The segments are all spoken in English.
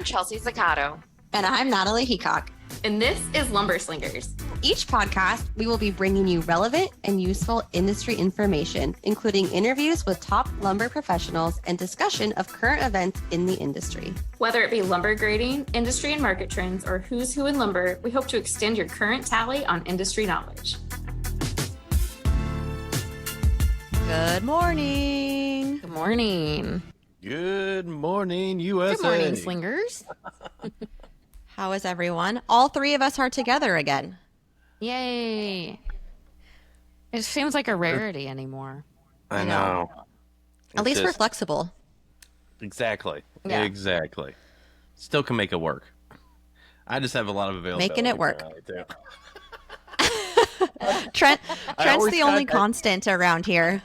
Chelsea Zaccato. And I'm Natalie Heacock. And this is Lumber Slingers. Each podcast, we will be bringing you relevant and useful industry information, including interviews with top lumber professionals and discussion of current events in the industry. Whether it be lumber grading, industry and market trends, or who's who in lumber, we hope to extend your current tally on industry knowledge. Good morning. Good morning. Good morning, USA. Good morning, Slingers. How is everyone? All three of us are together again. Yay. It seems like a rarity anymore. I know. At least we're flexible. Exactly. Yeah. Exactly. Still can make it work. I just have a lot of availability. Making it work. I Trent's always the only contact- constant around here.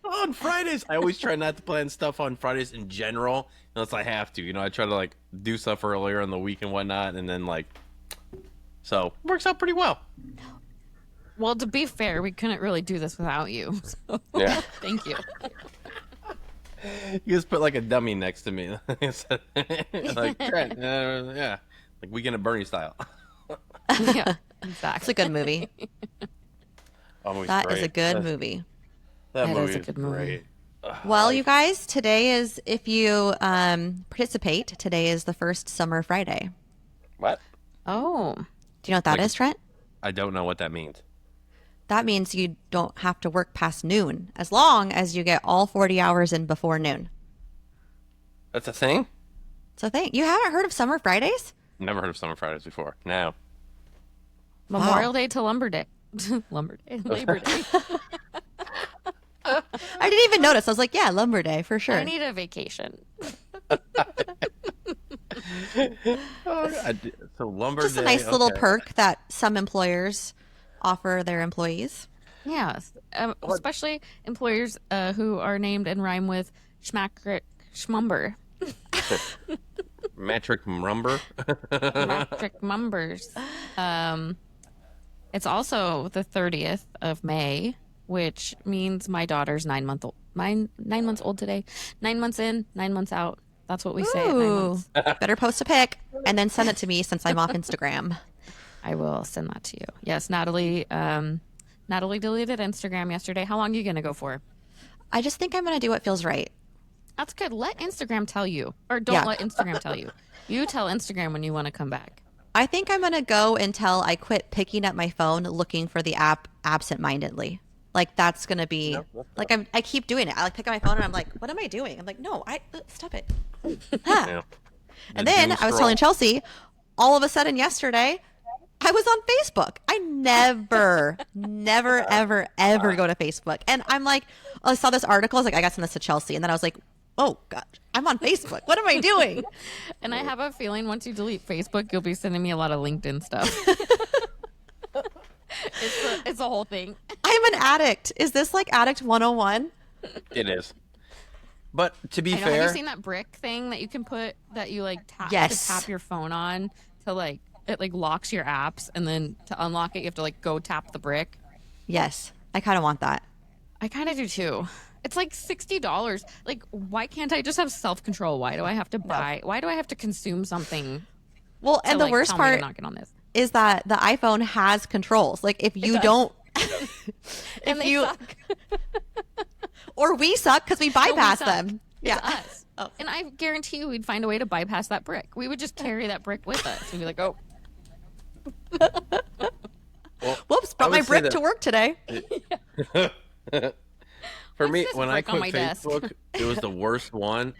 On Fridays, I always try not to plan stuff on Fridays in general, unless I have to. You know, I try to like do stuff earlier in the week and whatnot, and then like, so works out pretty well. Well, to be fair, we couldn't really do this without you. So. Yeah. Thank you. You just put like a dummy next to me, like Trent, yeah, like Weekend at Bernie style. Yeah, It's exactly. a good movie. Always That great. is a good movie. That It movie is a is good movie. great. Well, you guys, today is, if you participate, today is the first Summer Friday. What? Oh, Do you know what that is, Trent? I don't know what that means. That means you don't have to work past noon, as long as you get all 40 hours in before noon. That's a thing? So you haven't heard of Summer Fridays? Never heard of Summer Fridays before. No. Memorial Day to Lumber Day. Lumber Day. Labor Day. I didn't even notice. I was like, yeah, Lumber Day for sure. I need a vacation. So Lumber Just Day. a nice little okay. perk that some employers offer their employees. Yes, especially employers who are named and rhyme with Schmackrick Schmumber. Metric Rumber. Schmackrick Mumbers. It's also the 30th of May, which means my daughter's 9 months old today. 9 months in, 9 months out. That's what we say at 9 Ooh, months. better post a pic and then send it to me since I'm off Instagram. I will send that to you. Yes, Natalie. Natalie deleted Instagram yesterday. How long are you gonna go for? I just think I'm going to do what feels right. That's good. Let Instagram tell you, or don't Yeah. let Instagram tell you. You tell Instagram when you want to come back. I think I'm going to go until I quit picking up my phone looking for the app absentmindedly. Like that's going to be like I keep doing it. I like pick up my phone and I'm like, what am I doing? I'm like, no, stop it. Ah. Yeah. And then I was telling Chelsea, all of a sudden yesterday, I was on Facebook. I never, ever, ever go to Facebook. And I'm like, I saw this article. I was like, I got to send this to Chelsea. And then I was like, oh, God, I'm on Facebook. What am I doing? And I have a feeling once you delete Facebook, you'll be sending me a lot of LinkedIn stuff. It's a whole thing. I'm an addict. Is this like Addict 101? It is. But to be I know, fair, have you seen that brick thing that you can put that you like Yes. to tap your phone on to like it like locks your apps, and then to unlock it you have to like go tap the brick? Yes. I kind of want that. I kind of do too. It's like $60. Like, why can't I just have self-control? Why do I have to buy? Why do I have to consume something? Well, and the worst tell me to part not get on this. is that the iPhone has controls. Like if you don't, And they you- suck. or we suck because we bypass suck. them. It's Yeah. us. And I guarantee you we'd find a way to bypass that brick. We would just carry that brick with us and be like, oh. Whoops, I brought would my say brick that- to work today. for What's me, this when I brick on my quit desk? Facebook, it was the worst one.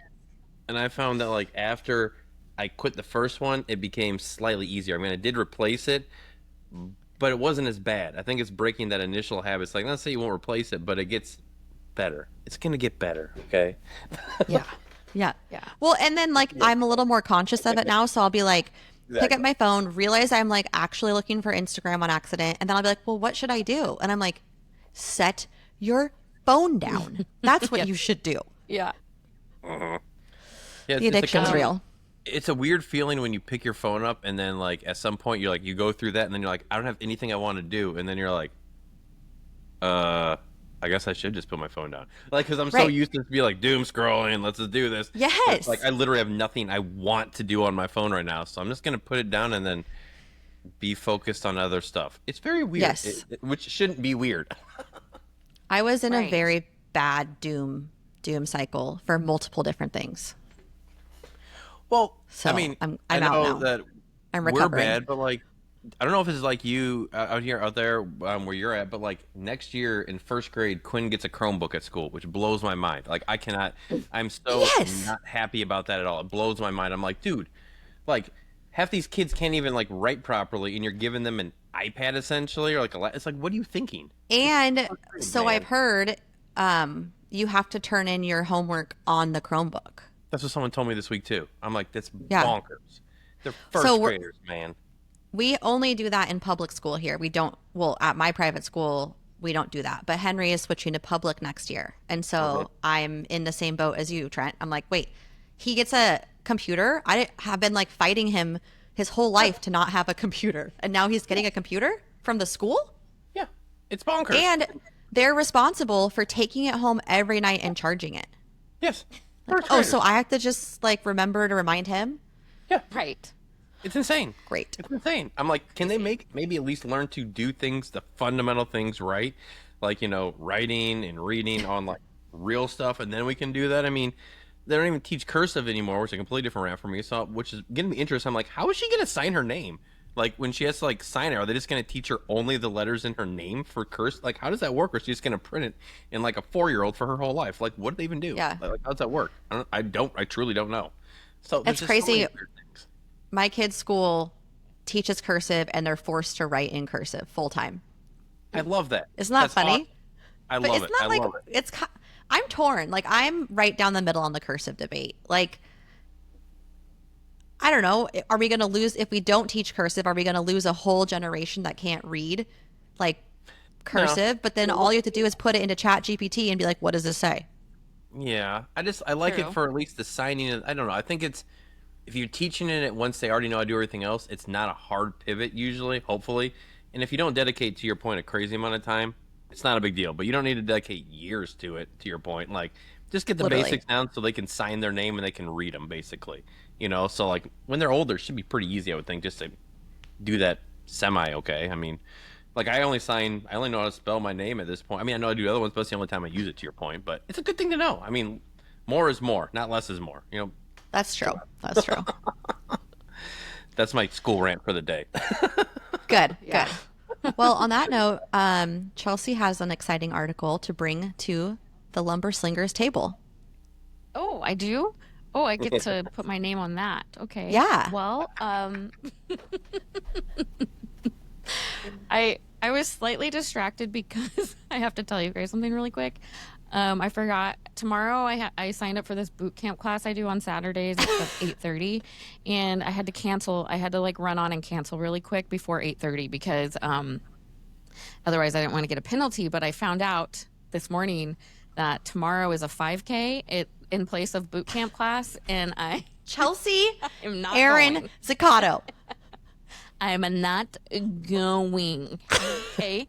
And I found that like after I quit the first one, it became slightly easier. I mean, I did replace it, but it wasn't as bad. I think it's breaking that initial habit. It's like, let's say you won't replace it, but it gets better. It's going to get better, okay? Yeah. Yeah. Yeah. Well, and then like I'm a little more conscious of it now, so I'll be like, pick up my phone, realize I'm like actually looking for Instagram on accident, and then I'll be like, well, what should I do? And I'm like, set your phone down. That's what you should do. Yeah. Yeah, The it's a addiction's kind of- real. It's a weird feeling when you pick your phone up and then like at some point you're like you go through that and then you're like I don't have anything I want to do and then you're like I guess I should just put my phone down. Like, because I'm so Right. used to be like doom scrolling. Let's just do this. But Yes. like, I literally have nothing I want to do on my phone right now. So I'm just gonna put it down and then be focused on other stuff. It's very weird, Yes. which shouldn't be weird. I was in a Right. very bad doom cycle for multiple different things. Well, So I mean, I'm I out know now. that I'm we're recovering. bad, but like, I don't know if it's like you out there where you're at, but like next year in first grade, Quinn gets a Chromebook at school, which blows my mind. Like, I cannot. I'm so Yes. not happy about that at all. It blows my mind. I'm like, dude, like half these kids can't even like write properly, and you're giving them an iPad essentially, or like it's like, what are you thinking? And It's so man. I've heard you have to turn in your homework on the Chromebook. That's what someone told me this week too. I'm like, that's Yeah. bonkers. They're first So graders, man. we only do that in public school here. We don't, well, at my private school, we don't do that. But Henry is switching to public next year. And so Okay. I'm in the same boat as you, Trent. I'm like, wait, he gets a computer? I have been like fighting him his whole life to not have a computer. And now he's getting a computer from the school? Yeah, it's bonkers. And they're responsible for taking it home every night and charging it. yes, first Oh, graders. so I have to just like remember to remind him? Yeah, Right. it's insane. Great. It's insane. I'm like, can they maybe at least learn to do things, the fundamental things right? Like, writing and reading on like real stuff, and then we can do that. I mean, they don't even teach cursive anymore, which is a completely different rant for me. So, which is getting me interested. I'm like, how is she going to sign her name? Like, when she has to like sign it, are they just going to teach her only the letters in her name for curse? Like, how does that work? Or is she just going to print it in like a 4-year-old for her whole life? Like, what do they even do? Yeah. Like, how does that work? I truly don't know. So there's It's just so many crazy. weird things. My kid's school teaches cursive and they're forced to write in cursive full time. I love that. Isn't that That's funny? awesome. I But love it's it. not I like love it. I'm torn. Like I'm right down the middle on the cursive debate. Like I don't know. Are we going to lose if we don't teach cursive? Are we going to lose a whole generation that can't read like cursive? But then all you have to do is put it into Chat GPT and be like, "What does this say?" Yeah, I like True. it for at least the signing. I don't know. I think it's if you're teaching it once they already know how to do everything else, it's not a hard pivot usually, hopefully. And if you don't dedicate to your point a crazy amount of time, it's not a big deal. But you don't need to dedicate years to it. To your point, like just get the Literally. basics down so they can sign their name and they can read them basically. So like when they're older, it should be pretty easy. I would think just to do that semi okay. I mean, like I only know how to spell my name at this point. I mean, I know I do other ones, but it's the only time I use it. To your point, but it's a good thing to know. I mean, more is more, not less is more. That's true. That's true. That's my school rant for the day. Good. Yeah. Good. Well, on that note, Chelsea has an exciting article to bring to the Lumber Slingers table. Oh, I do? Oh, I get to put my name on that. Okay. Yeah. Well, I was slightly distracted because I have to tell you guys something really quick. I forgot tomorrow. I signed up for this boot camp class I do on Saturdays at 8:30, and I had to cancel. I had to like run on and cancel really quick before 8:30 because otherwise I didn't want to get a penalty. But I found out this morning that tomorrow is a 5K in place of boot camp class, and I Chelsea, am not Aaron going. Zaccato. I'm not going. Okay.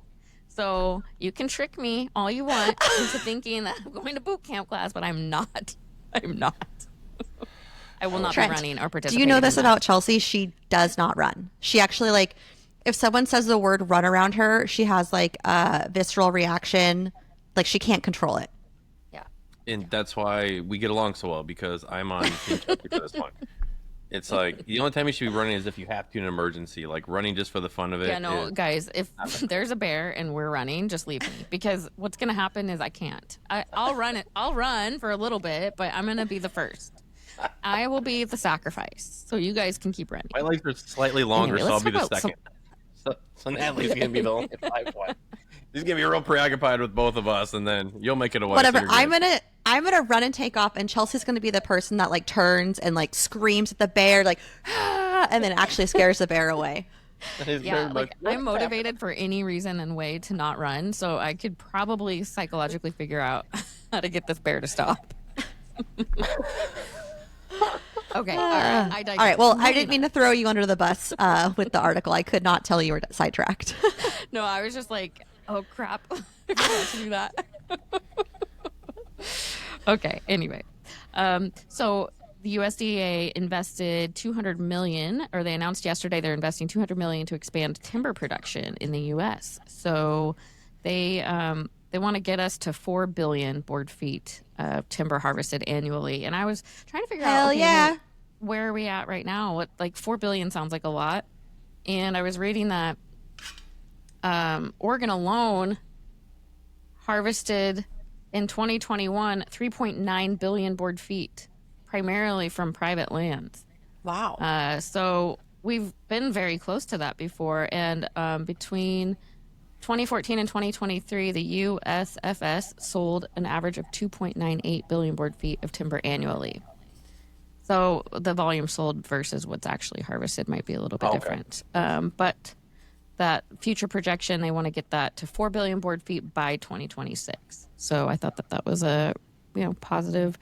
So you can trick me all you want into thinking that I'm going to boot camp class, but I'm not. I'm not. I will not Trent, be running or do participating. you know this in that. about Chelsea? She does not run. She actually like, if someone says the word run around her, she has like a visceral reaction. Like she can't control it. Yeah. And that's why we get along so well because I'm on Team Chelsea for this one. It's like the only time you should be running is if you have to in an emergency, like running just for the fun of it. Yeah, no, is- guys, if there's a bear and we're running, just leave me because what's going to happen is I can't. I'll run it. I'll run for a little bit, but I'm going to be the first. I will be the sacrifice. So you guys can keep running. My legs are slightly longer, Anyway, so I'll let's be the talk about second. So Natalie's gonna be the only 5 one. He's gonna be real preoccupied with both of us, and then you'll make it away. Whatever. so you're good. I'm gonna run and take off, and Chelsea's gonna be the person that like turns and like screams at the bear, like, "Ah," and then actually scares the bear away. He's Yeah, very like much- I'm motivated for any reason and way to not run, so I could probably psychologically figure out how to get this bear to stop. Okay, all right. I digress. All right. Well, I Moving didn't mean to throw you under the bus with the article. I could not tell you were sidetracked. No, I was just like, oh crap, I forgot to do that. Okay. Anyway, so the USDA invested 200 million, or they announced yesterday they're investing 200 million to expand timber production in the U.S. So they want to get us to 4 billion board feet of timber harvested annually. And I was trying to figure out, okay, well, where are we at right now? What, like 4 billion sounds like a lot. And I was reading that Oregon alone harvested in 2021 3.9 billion board feet, primarily from private lands. Wow. So we've been very close to that before. And between 2014 and 2023, the USFS sold an average of 2.98 billion board feet of timber annually. So the volume sold versus what's actually harvested might be a little bit different. But that future projection, they want to get that to 4 billion board feet by 2026. So I thought that that was a positive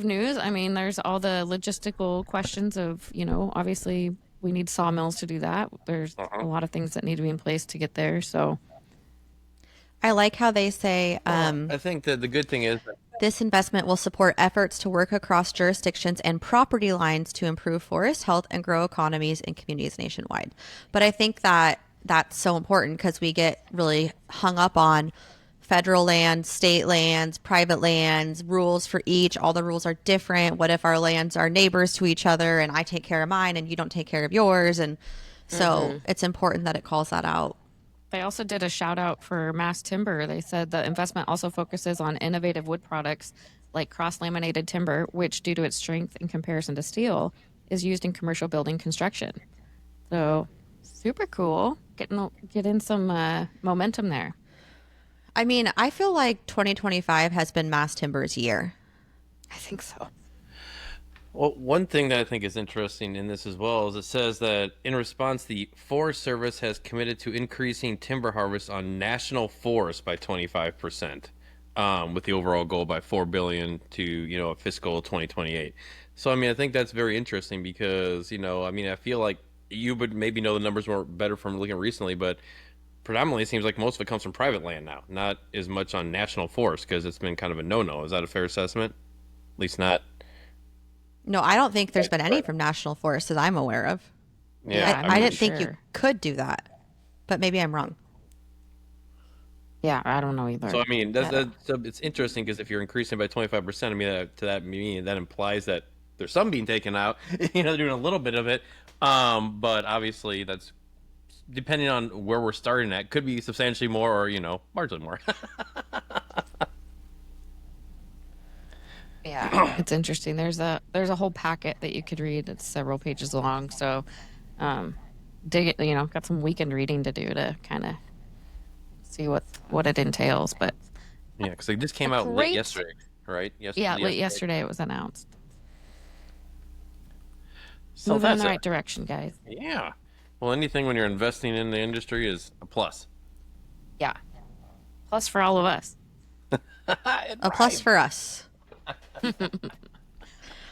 news. I mean, there's all the logistical questions of, obviously we need sawmills to do that. There's a lot of things that need to be in place to get there. So I like how they say I think that the good thing is that this investment will support efforts to work across jurisdictions and property lines to improve forest health and grow economies in communities nationwide. But I think that that's so important because we get really hung up on federal lands, state lands, private lands, rules for each. All the rules are different. What if our lands are neighbors to each other and I take care of mine and you don't take care of yours? And so it's important that it calls that out. they also did a shout out for mass timber. They said the investment also focuses on innovative wood products like cross-laminated timber, which, due to its strength in comparison to steel, is used in commercial building construction. So, super cool. Getting some momentum there. I mean, I feel like 2025 has been mass timber's year. I think so. Well, one thing that I think is interesting in this as well is it says that in response, the Forest Service has committed to increasing timber harvest on national forests by 25%, with the overall goal by 4 billion to, a fiscal 2028. So, I mean, I think that's very interesting because, I feel like you would maybe know the numbers more better from looking recently, but predominantly it seems like most of it comes from private land now, not as much on national forests because it's been kind of a no-no. Is that a fair assessment? At least not. No, I don't think there's been any from national forests that I'm aware of. Yeah, I didn't think you could do that, but maybe I'm wrong. Yeah, I don't know either. So I mean, so it's interesting because if you're increasing by 25%, I mean that implies that there's some being taken out. They're doing a little bit of it, but obviously that's depending on where we're starting at. Could be substantially more, or marginally more. Yeah, it's interesting. There's a whole packet that you could read. It's several pages long. So, dig it. Got some weekend reading to do to kind of see what it entails. But yeah, because this came out late yesterday, right? Late yesterday it was announced. So moving in the right direction, guys. Yeah. Well, anything when you're investing in the industry is a plus. Yeah. Plus for all of us. A plus for us.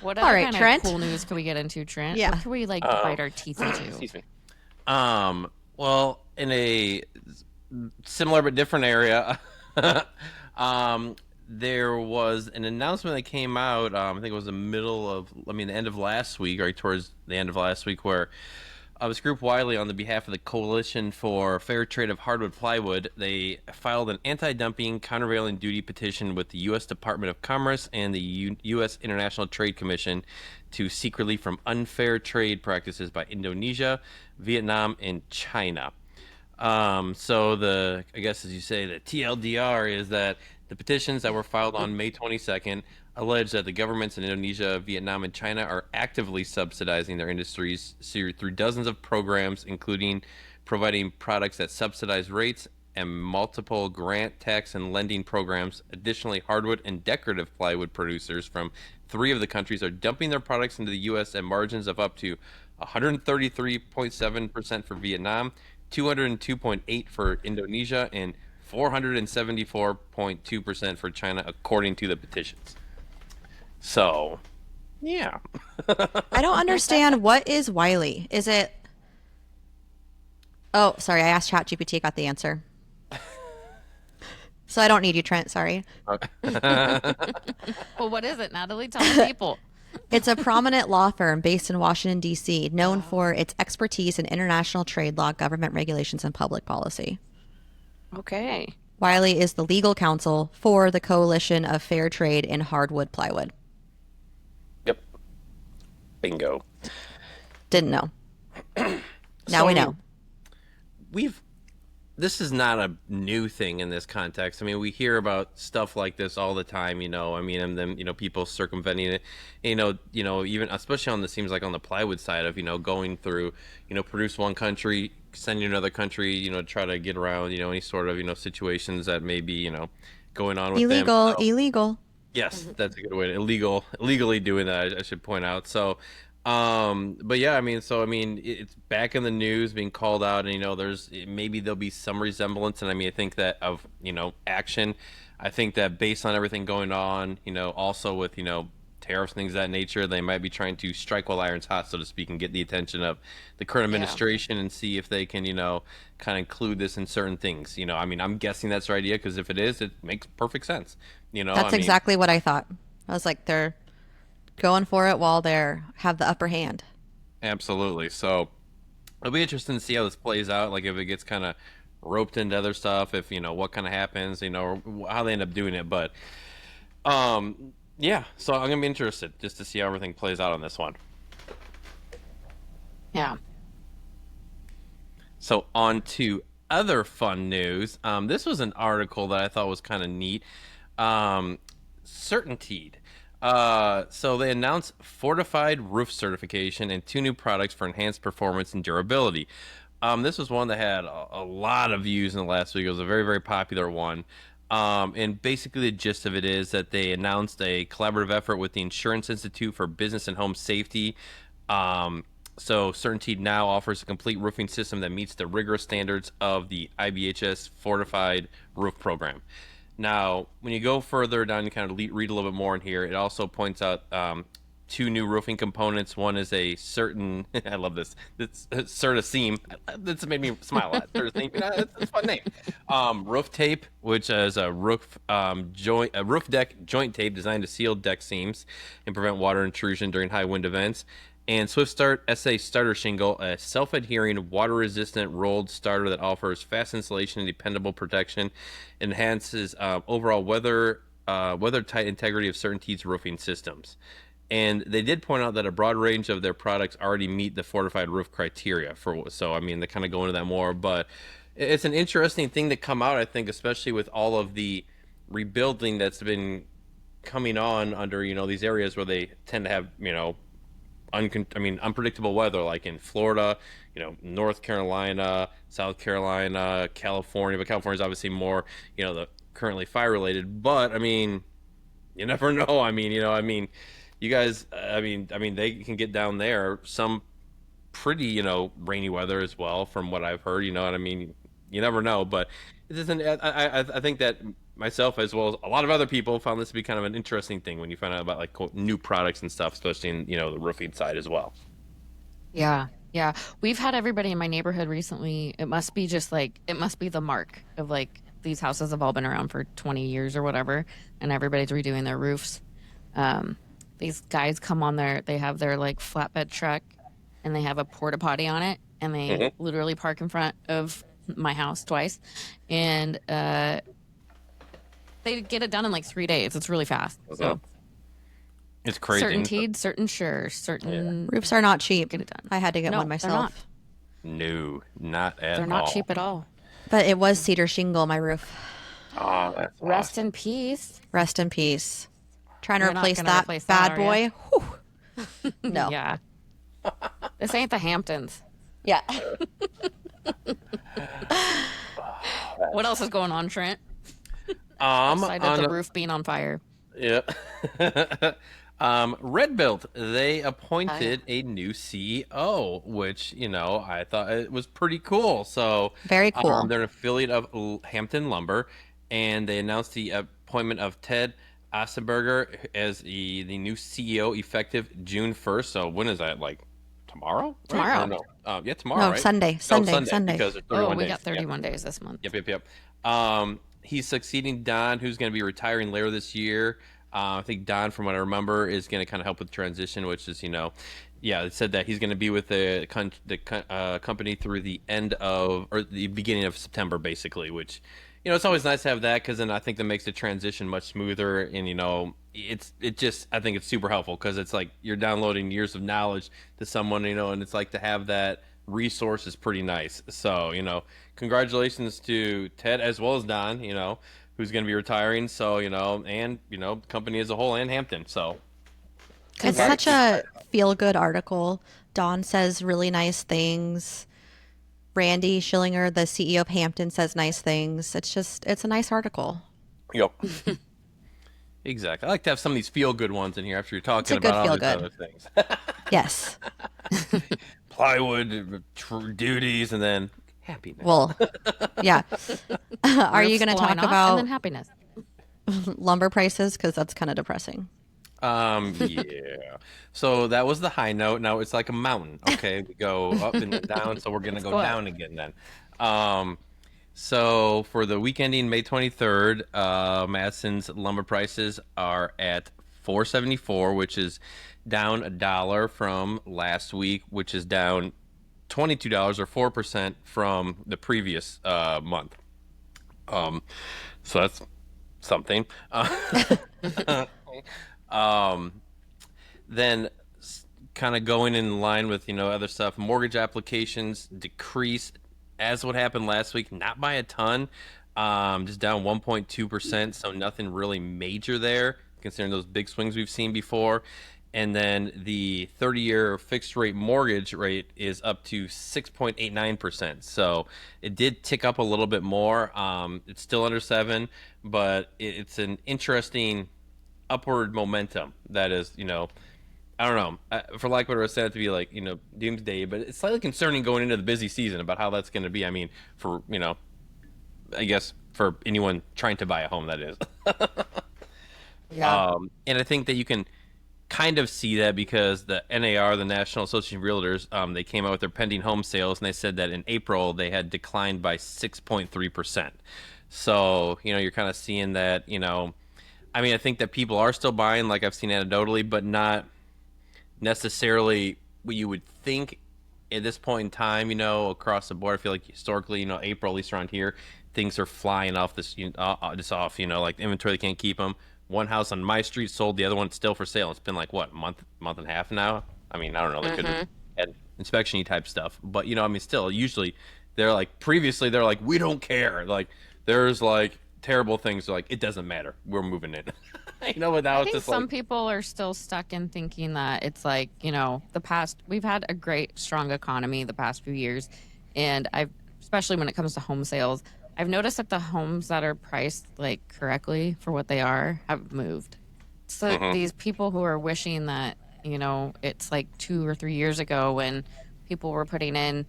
What all other right, kind Trent? of cool news can we get into, Trent? Yeah. What can we bite our teeth into? Excuse me. Well, in a similar but different area, there was an announcement that came out. I think it was the end of last week, right towards the end of last week, where this group Wiley, on the behalf of the Coalition for Fair Trade of Hardwood Plywood, they filed an anti-dumping countervailing duty petition with the U.S. Department of Commerce and the U.S. International Trade Commission to seek relief from unfair trade practices by Indonesia, Vietnam, and China. So I guess as you say, the TLDR is that the petitions that were filed on May 22nd allege that the governments in Indonesia, Vietnam, and China are actively subsidizing their industries through dozens of programs, including providing products at subsidized rates and multiple grant, tax, and lending programs. Additionally, hardwood and decorative plywood producers from 3 of the countries are dumping their products into the U.S. at margins of up to 133.7% for Vietnam, 202.8% for Indonesia, and 474.2% for China, according to the petitions. So, yeah. I don't understand. What is Wiley? Is it... Oh, sorry. I asked ChatGPT. Got the answer. So I don't need you, Trent. Sorry. Well, what is it, Natalie? Tell the people. It's a prominent law firm based in Washington, D.C., known for its expertise in international trade law, government regulations, and public policy. Okay. Wiley is the legal counsel for the Coalition of Fair Trade in Hardwood Plywood. Yep. Bingo. Didn't know. Now So, we I know. mean, this is not a new thing in this context. I mean, we hear about stuff like this all the time, I mean, and then, people circumventing it, even especially seems like on the plywood side of, going through, produce one country, send you another country, try to get around, any sort of, situations that may be, going on with them. Illegal. Yes, that's a good way to illegally doing that, I should point out. So, but yeah, I mean, it's back in the news, being called out, and maybe there'll be some resemblance, and I mean, I think that of action, I think that based on everything going on, also with tariffs, things of that nature, they might be trying to strike while iron's hot, so to speak, and get the attention of the current administration and see if they can kind of include this in certain things. I mean, I'm guessing that's their idea, because if it is, it makes perfect sense. That's exactly what I thought. I was like, they're going for it while they have the upper hand. Absolutely. So it'll be interesting to see how this plays out. Like if it gets kind of roped into other stuff, if what kind of happens, or how they end up doing it. But yeah. So I'm gonna be interested just to see how everything plays out on this one. Yeah. So on to other fun news. This was an article that I thought was kind of neat. Certainteed. So they announced fortified roof certification and 2 new products for enhanced performance and durability. This was one that had a lot of views in the last week. It was a very, very popular one. And basically the gist of it is that they announced a collaborative effort with the Insurance Institute for Business and Home Safety. So Certainteed now offers a complete roofing system that meets the rigorous standards of the IBHS Fortified Roof Program. Now, when you go further down and kind of read a little bit more in here, it also points out 2 new roofing components. One is a certain, I love this, it's Certaseam. That's made me smile at Certaseam. It's a fun name. Roof tape, which is a roof deck joint tape designed to seal deck seams and prevent water intrusion during high wind events. And Swift Start SA Starter Shingle, a self-adhering, water-resistant rolled starter that offers fast installation and dependable protection, enhances overall weather-tight integrity of Certainteed's roofing systems. And they did point out that a broad range of their products already meet the fortified roof criteria. So, I mean, they kind of go into that more. But it's an interesting thing to come out, I think, especially with all of the rebuilding that's been coming on under, these areas where they tend to have, unpredictable weather, like in Florida, North Carolina, South Carolina, California. But California is obviously more, the currently fire related. But I mean, you never know. You guys, they can get down there some pretty, rainy weather as well, from what I've heard. You know what I mean? You never know. But it isn't. I think that myself, as well as a lot of other people, found this to be kind of an interesting thing when you find out about like quote, new products and stuff, especially in the roofing side as well. Yeah. We've had everybody in my neighborhood recently. It must be the mark of like these houses have all been around for 20 years or whatever, and everybody's redoing their roofs. These guys come on they have their like flatbed truck, and they have a porta potty on it, and they literally park in front of my house twice, and they get it done in like 3 days. It's really fast. So it's crazy. Certainteed, certain roofs are not cheap. Get it done. I had to get one myself. No, not at all. They're not cheap at all. But it was cedar shingle, my roof. Oh, that's Rest awesome. in peace. Rest in peace. Trying to You're not replace gonna that replace bad that, are boy. Whew. No. Yeah. This ain't the Hamptons. Yeah. What else is going on, Trent? Aside of the roof being on fire. Yeah. Red Built, they appointed a new CEO, which, I thought it was pretty cool. So very cool. They're an affiliate of Hampton Lumber, and they announced the appointment of Ted Assenberger as the new CEO effective June 1st. So when is that? Like tomorrow? Tomorrow. Right? Tomorrow, no, right? Sunday. Sunday. Because it's 31 we days. got 31 days this month. Yep. he's succeeding Don, who's going to be retiring later this year. I think Don, from what I remember, is going to kind of help with transition, which is, yeah, it said that he's going to be with the company through the end of, or the beginning of September, basically, which, it's always nice to have that, because then I think that makes the transition much smoother. And, I think it's super helpful, because it's like you're downloading years of knowledge to someone, and it's like to have that resource is pretty nice. So, congratulations to Ted as well as Don, who's going to be retiring. So, and, company as a whole, and Hampton. So, It's such a feel-good article. Dawn says really nice things. Randy Schillinger, the CEO of Hampton, says nice things. It's a nice article. Yep. Exactly. I like to have some of these feel-good ones in here after you're talking It's a good about all these feel-good. other things. Yes. Plywood, duties, and then happiness. Well, yeah. Are you Roofs going to flying talk off, and then about happiness? lumber prices? Because that's kind of depressing. Yeah. So that was the high note. Now it's like a mountain. Okay, we go up and down. So we're gonna go go up. down again then. So for the week ending May 23rd, Madison's lumber prices are at 474, which is down $1 from last week, which is down $22 or 4% from the previous month. So that's something. Then kind of going in line with, other stuff, mortgage applications decreased as what happened last week, not by a ton, just down 1.2%. So nothing really major there, considering those big swings we've seen before. And then the 30-year fixed rate mortgage rate is up to 6.89%. So it did tick up a little bit more. It's still under 7, but it's an interesting upward momentum that is, I don't know, for lack of what I was said to be like, doomsday, but it's slightly concerning going into the busy season about how that's going to be. I mean, for, I guess for anyone trying to buy a home, that is. Yeah. And I think that you can kind of see that because the NAR, the National Association of Realtors, they came out with their pending home sales, and they said that in April they had declined by 6.3%. So, you're kind of seeing that, I mean, I think that people are still buying, like I've seen anecdotally, but not necessarily what you would think at this point in time, across the board. I feel like historically, April, at least around here, things are flying off just off, like the inventory, they can't keep them. One house on my street sold, the other one's still for sale. It's been like, what, month and a half now? I mean, I don't know. They could have had inspection type stuff. But, I mean, still, usually they're like, previously they're like, we don't care. Like, there's like terrible things. Like, it doesn't matter. We're moving in. But now I it's think just some like, people are still stuck in thinking that it's like, we've had a great, strong economy the past few years. And especially when it comes to home sales, I've noticed that the homes that are priced like correctly for what they are have moved. So these people who are wishing that, it's like 2 or 3 years ago when people were putting in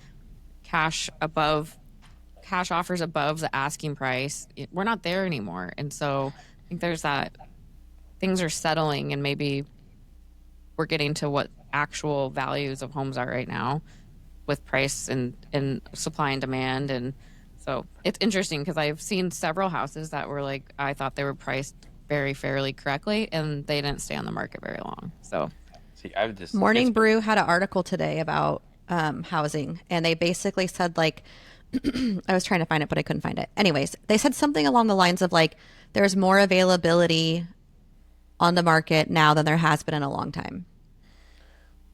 cash offers above the asking price, we're not there anymore. And so I think there's that things are settling, and maybe we're getting to what actual values of homes are right now with price and supply and demand. And so it's interesting because I've seen several houses that were like, I thought they were priced very fairly correctly, and they didn't stay on the market very long. So see, I've just Morning Brew had an article today about housing, and they basically said, like, I was trying to find it, but I couldn't find it. Anyways, they said something along the lines of like, there's more availability on the market now than there has been in a long time.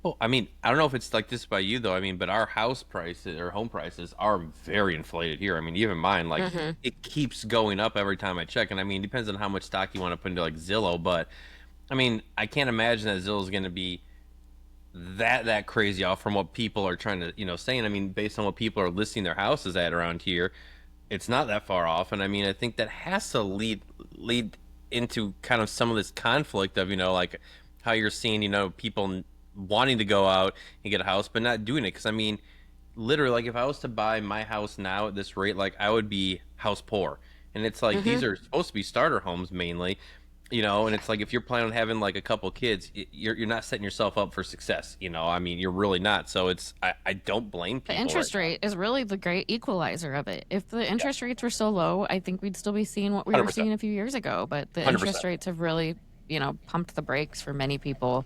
Well, I mean, I don't know if it's like this by you though. I mean, but our house prices or home prices are very inflated here. I mean, even mine, like it keeps going up every time I check. And I mean, it depends on how much stock you want to put into like Zillow, but I mean, I can't imagine that Zillow is going to be that crazy off from what people are trying to, saying. I mean, based on what people are listing their houses at around here, it's not that far off. And I mean, I think that has to lead into kind of some of this conflict of, like how you're seeing, people wanting to go out and get a house but not doing it. Because I mean, literally, like if I was to buy my house now at this rate, like I would be house poor. And it's like these are supposed to be starter homes mainly, You know, and it's like if you're planning on having like a couple kids, you're not setting yourself up for success. You know, I mean, you're really not. So I don't blame The people. interest rate is really the great equalizer of it. If the interest rates were so low, I think we'd still be seeing what we were 100%. seeing a few years ago. But the 100%. interest rates have really, pumped the brakes for many people.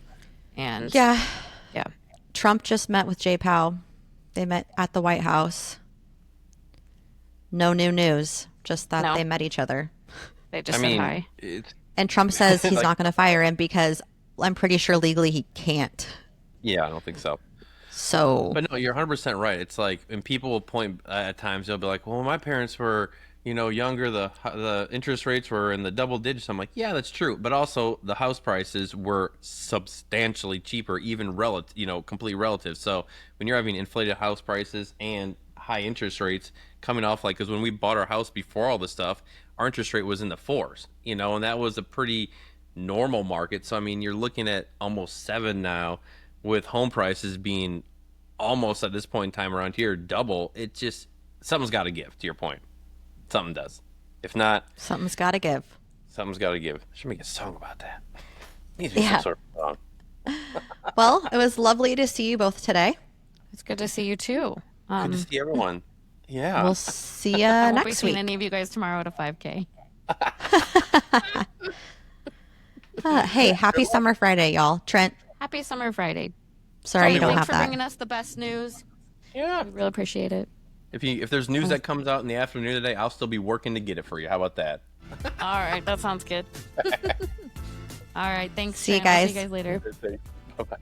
And Yeah. yeah. Trump just met with Jay Powell. They met at the White House. No new news, just that No. they met each other. They just said hi. And Trump says he's not going to fire him because I'm pretty sure legally he can't. Yeah, I don't think so. So, But no, you're 100% right. It's like, and people will point at times, they'll be like, well, when my parents were, younger, the interest rates were in the double digits. I'm like, yeah, that's true. But also the house prices were substantially cheaper, even relative, complete relative. So when you're having inflated house prices and high interest rates coming off, like, because when we bought our house before all this stuff, our interest rate was in the fours, and that was a pretty normal market. So, I mean, you're looking at almost 7 now with home prices being almost at this point in time around here double. It just, something's got to give, to your point. Something does. If not, something's got to give. something's got to give. Should make a song about that. Needs to be some sort of song. Well, it was lovely to see you both today. It's good to see you too. Good to see everyone. Yeah. We'll see you I won't be next seeing week. any of you guys tomorrow at a 5K. Hey, happy Summer Friday, y'all. Trent, Happy Summer Friday. sorry you don't Thanks have for that. bringing us the best news. Yeah. We really appreciate it. If there's news that comes out in the afternoon today, I'll still be working to get it for you. How about that? All right, that sounds good. All right, thanks. See you Trent. I'll guys. See you guys later. Bye-bye.